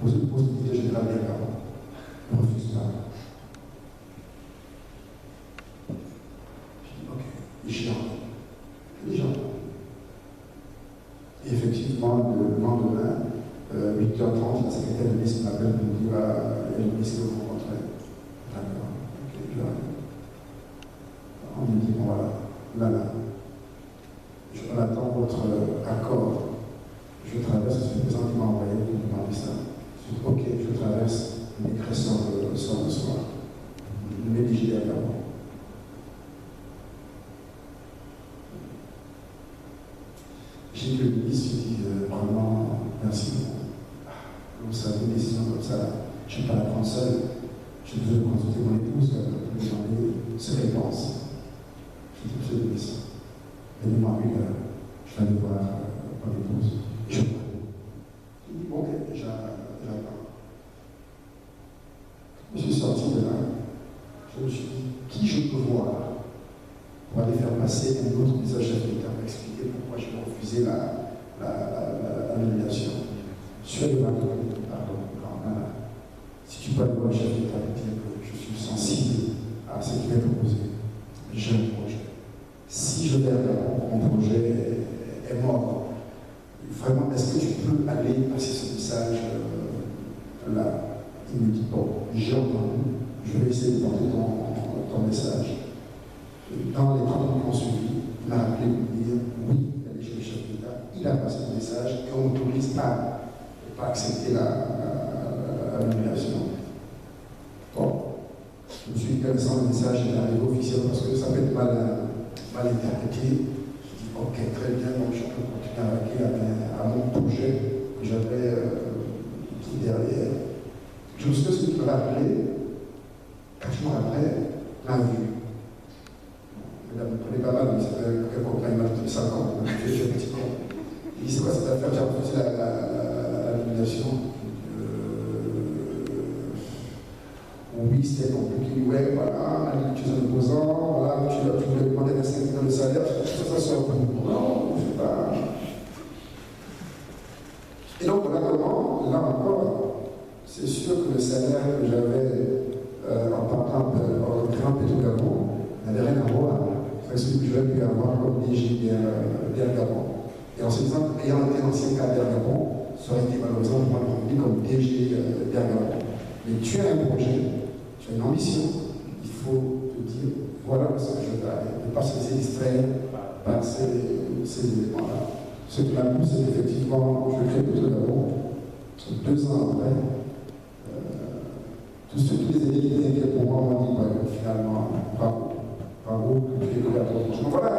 poste de directeur général d'Ergamo. Je ne refuse pas. Je dis ok, j'ai envie. Et effectivement, le lendemain, 8h30, la secrétaire de ministre m'appelle pour me dire il y a le ministre que vous rencontrez. D'accord, ok, j'arrive. On me dit bon voilà, là. On attend votre accord. Je traverse, c'est le président qui m'a envoyé pour me demander ça. Je dis ok, je traverse, l'écrit sort le soir. Le médiger également. J'ai dit que le ministre dit vraiment merci. Vous savez, une décision comme ça, je ne vais pas la prendre seule. J'ai besoin de consulter mon épouse pour lui demander ce qu'elle pense. Je dis monsieur le ministre, donnez-moi une heure, je vais aller voir mon épouse. Et je dis bon, ok, j'attends. Je suis sorti de là, je me suis dit, qui je peux voir pour aller faire passer un autre message chef d'État pour expliquer pourquoi j'ai refusé la nomination. Je suis allé voir pardon, si tu peux aller voir le chef d'État et dire que je suis sensible à ce qui m'est proposé, j'ai un projet. Si je vais mon projet est mort, vraiment, est-ce que tu peux aller passer ce message là? Il me dit bon, j'ai entendu, je vais essayer de porter ton message. Dans les 30 minutes qu'on suivi, il m'a appelé pour me dire oui, il a chez le chef d'État, il a passé le message et on m'autorise à ne pas accepter la nomination. Bon, je me suis dit que sans le message, il est arrivé officiellement parce que ça peut être mal interprété. Je dis ok, très bien, donc je peux continuer à vaquer à mon projet que j'avais qui derrière. Jusque ce qu'il m'a appelé, 4 jours après, m'a vu. Vous ne prenez pas mal, mais ça fait quelques temps, il m'a fait 5 ans, j'ai un petit con. Il dit c'est quoi cette affaire? J'ai refusé la nomination. Oui, c'était ton plus qui ouais, voilà, tu es un opposant, voilà, tu voulais demander un 5 ans de salaire, ça sort un peu. Non, je ne sais pas. Et donc voilà comment, là encore, c'est sûr que le salaire que j'avais en partant en Grand Pétro-Gabon n'avait rien à voir avec celui que j'aurais pu avoir comme DG d'Ergamo. Et en se disant qu'ayant été ancien cadre d'Ergamo, ça aurait été malheureusement pour moi comme DG d'Ergamo. Mais tu as un projet, tu as une ambition, il faut te dire voilà ce que je veux aller, ne pas se laisser distraire par ces éléments-là. Ce qui m'a plu, c'est qu'effectivement, je crée Pétro-Gabon, 2 ans après. Tous les aînés qui étaient inquiets pour moi m'ont dit finalement, bravo, que tu es collaborateur. Donc voilà,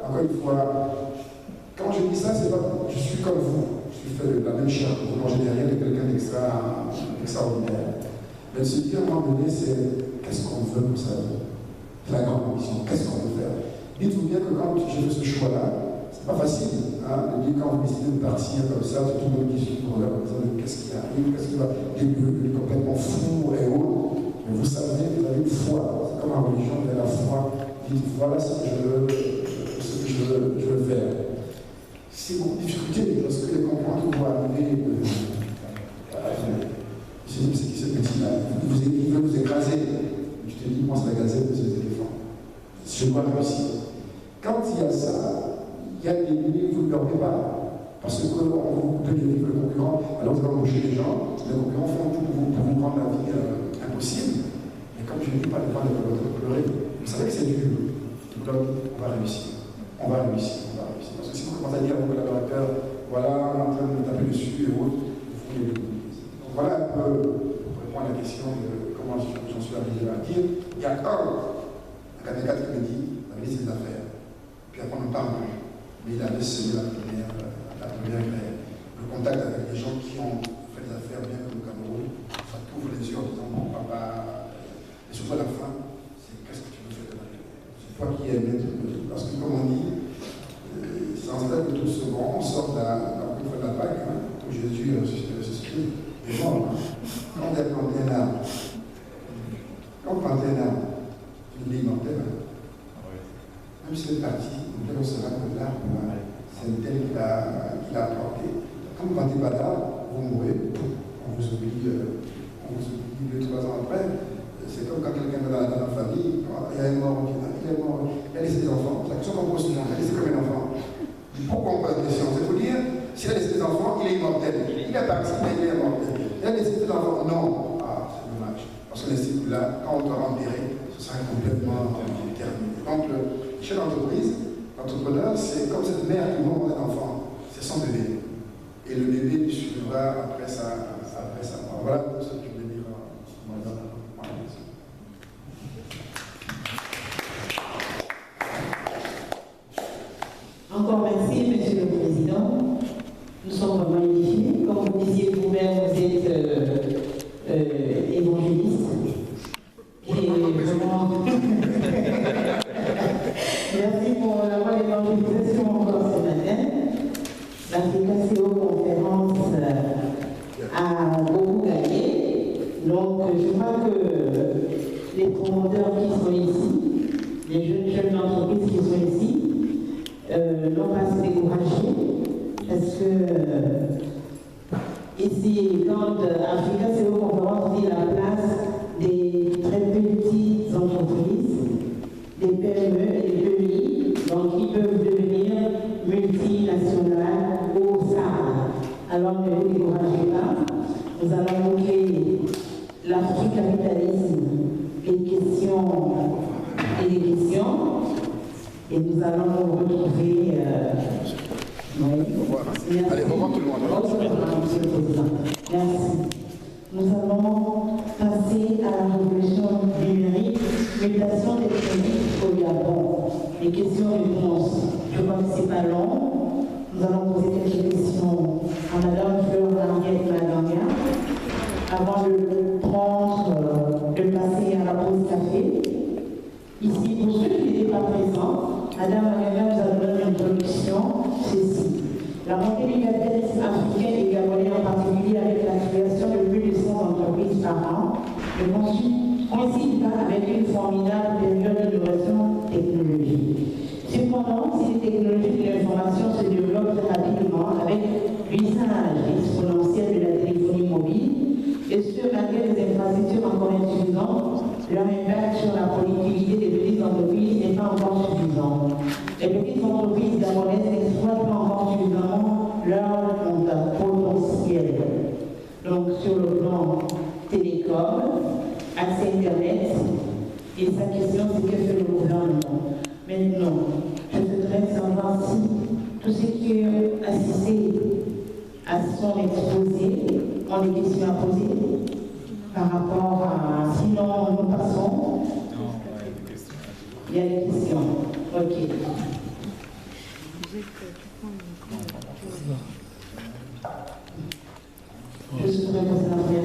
encore une fois, quand je dis ça, c'est pas je suis comme vous, je suis fait de la même chair que vous, en général, de quelqu'un d'extraordinaire. Mais se dire à un moment donné, c'est qu'est-ce qu'on veut pour sa vie? C'est la grande ambition, qu'est-ce qu'on veut faire? Dites-vous bien que quand j'ai fait ce choix-là, c'est pas facile, hein, de dire quand vous décidez de partir comme ça, c'est tout le monde qui suit pour la raison de qu'est-ce qui arrive, qu'est-ce qui va, des complètement fou et autres. Mais vous savez, vous avez une foi, c'est comme en religion, vous avez la foi, dites voilà ce que je veux faire. C'est beaucoup de difficultés, lorsque les concurrents vont arriver, je dis, c'est qui ce petit-là? Il veut vous écraser. Je te dis, moi, c'est la gazette de ces éléphants. Je dois réussir. Quand il y a ça, il y a des limites que vous ne leur pas. Parce que quand vous donnez le concurrent, alors vous allez embaucher des gens, les concurrents font tout pour vous rendre la vie impossible. Mais comme je ne dis pas de parler de pleurer, vous savez que c'est dur. Donc, on va réussir. On va réussir. Parce que si vous commencez à dire à vos collaborateurs, voilà, on est en train de me taper dessus et autres, il faut les donc voilà un peu pour répondre à la question de comment j'en suis arrivé à dire. Il y a un candidat qui me dit, la ministre des Affaires. Puis après, on ne parle plus. Mais il avait semé la première grève. Le contact avec les gens qui ont fait des affaires bien comme le Cameroun, ça t'ouvre les yeux en disant bon, papa. Et surtout à la fin, c'est qu'est-ce que tu veux faire de ma vie? C'est toi qui es maître de tout. Parce que, comme on dit, c'est en fait que tout se vend, on sort de la Pâque, hein, où Jésus ressuscité. Et bon, quand on est planté un arbre, une ligne en terre, même si c'est parti, on sera que l'arbre, c'est tel qu'il a planté. Quand vous plantez pas d'arbre, vous mourrez, on on vous oublie 2-3 ans après. C'est comme quand quelqu'un dans la famille, il y a un mort, il est mort, il a laissé des enfants. C'est la question qu'on pose souvent, il a laissé combien d'enfants? Pourquoi on pose la question? C'est pour dire, s'il a laissé des enfants, il est immortel. Il est parti, mais il est immortel. Il a laissé des enfants? Non. Ah, c'est dommage. Parce qu'on estime que là, quand on doit enterrer, ce sera complètement terminé. Donc, le chef d'entreprise, l'entrepreneur, c'est comme cette mère qui montre un enfant. C'est son bébé. Et le bébé lui suivra après sa mort. Voilà ce que je voulais dire. Encore merci, Monsieur le Président. Nous sommes vraiment édifiés. Comme vous disiez vous-même, vous êtes évangéliste. Et vraiment, merci pour la bonne évangélisation encore ce matin. L'Africa CO conférence a beaucoup gagné. Donc, je crois que les promoteurs qui sont ici, les jeunes chefs d'entreprise qui sont ici, n'ont pas à se décourager. Parce que ici, quand Africa CO conférence dit la place des très petites entreprises, des PME et des EI, donc qui peuvent devenir multinationales au SAR. Alors ne vous découragez pas, nous allons montrer l'africapitalisme, les questions et les questions, et nous allons nous retrouver. Oui. Allez, au revoir tout le monde. Monsieur le Président. Merci. Nous allons passer à la révolution numérique, mutation des crédits au Gabon. Les questions-réponses. Je crois que ce n'est pas long. Nous allons poser quelques questions à Madame Fleur Mariette Madania avant de passer à la pause café. Ici, pour ceux qui n'étaient pas présents, Madame Mariette nous a donné une introduction, ceci. La montée du capitalisme africain et gabonais en particulier avec la création de plus de 100 entreprises par an ne coïncide pas avec une formidable période d'innovation technologique. Cependant, si les technologies de l'information se développent très rapidement avec l'usage exponentiel de la téléphonie mobile, et ce malgré des infrastructures encore insuffisantes, leur impact sur la productivité des petites entreprises n'est pas encore suffisant. Les petites entreprises gabonaises n'exploitent pas encore suffisamment leur potentiel. Donc sur le plan télécom, accès Internet, et sa question c'est que fait le gouvernement. Maintenant, je voudrais savoir si tous ceux qui ont assisté à son exposé ont des questions à poser par rapport à... Sinon, nous passons. Il y a des questions. Ok. Je voudrais poser la première